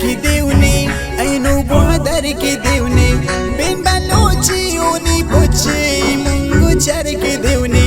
की देवने ऐनो बहादर की देवने बिन बलोचियोनी पुछे मुंगु चर की देवने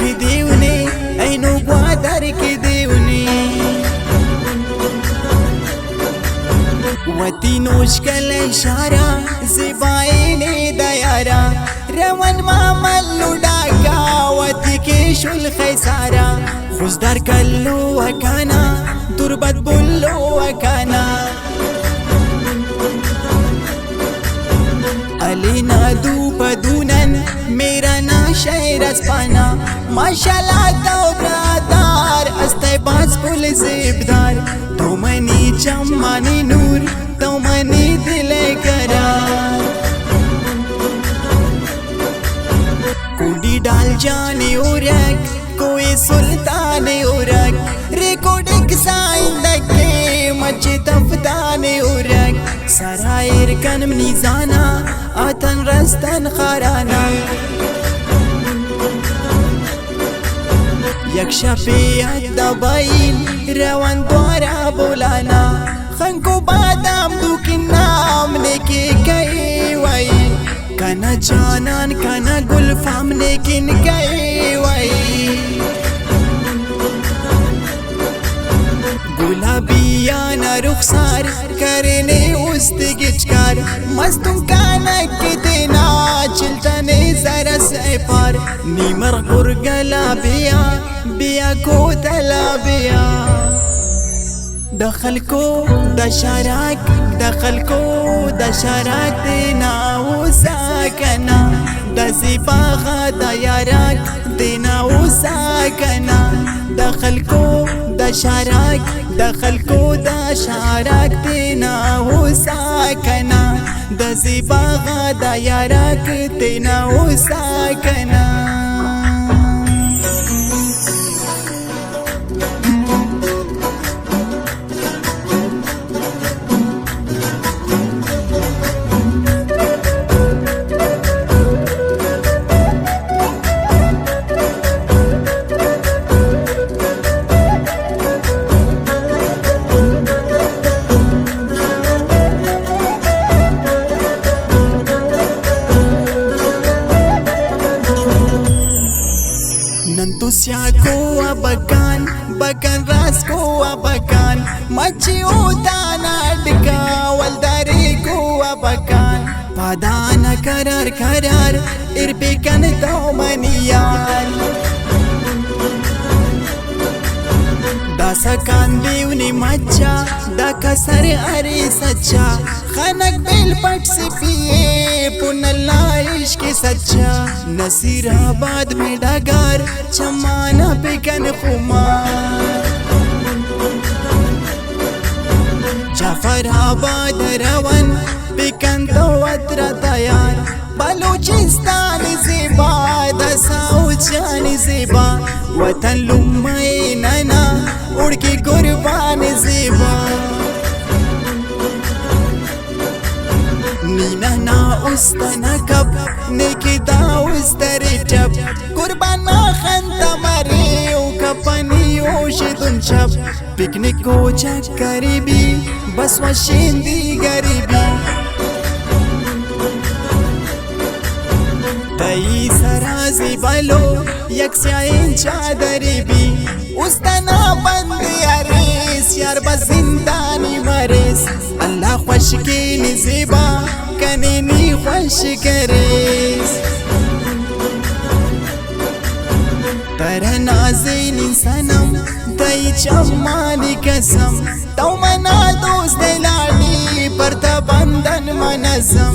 की देवने ऐनो बहादर की देवने वतीनोश कल इशारा ज़िबाएने दयारा रवन मामल लुडाका वती के शुल खैसारा खुशदार कल्लो वकाना तुरबत बुल्लो वकाना अलीना दूपदूनन मेरा ना शहर अस्पाना माशाल्लाह तो ब्रादार अस्ते बाज पुल ज़िबदार तो मनी चम्मानी नूर तो मनी दिले करार कुंडी डाल जाने उरक कोई सुल्तान उरक रिकॉर्डिंग साइन दके मचे तफदान उरक सरायर कनम निजाना आतन रस्तन खराना यक्षा पे दबाइन रवन द्वारा बोलाना खंको बादाम दुखी नाम लेके गए वही कना जानन कना गुलफाम लेकिन गए वही गुलाबिया न रुखसार करने उस्तिगिचकार मस्तुम काना कितना चिल्तने जरा से पार नीमर गुरगला बिया बिया को तलाबिया दखल को दशराक देना उसाकना दज़िबागा दयाराक देना उसाकना दखल को दशराक देना उसाकना दज़िबागा दयाराक देना उसाकना नंतुस्या को अबकान बकन रास को अबकान मच्छी उताना डका वल्दारे को अबकान पादाना करार इरबिकन तो मनियान दासा कान देवनी मच्छा दाका सर अरे सच्चा खनक बेल पट से पिए पुनल्ला इश्क सच्चा नसीराबाद में डगार चमाना बिकन खुमार जाफराबाद रवन बिकन तो अत्र तैयार बलूचिस्तान ज़िबा दसाऊ जान ज़िबा वतन लुम्मे नैना उड़ के कुर्बान ज़िबा नीना ना उस्तना कब नेकिदा उस्तरे जब कुर्बान ना खंता मरे ओ कपनी ओश दुंचब पिकनिक को चक करीबी बस वशिंदी गरीबी तई सराजी बलो यक्स्याइन चादरी भी उस्तना बंद यारेस यार बजिंदानी मरेस अल्लाह खुश की निज़िबा कनेनी खुश करेस तरह नाज़ीन सनम तई चम्मानी कसम तो मना दोस्त दिलानी पर तबंदन मनज़म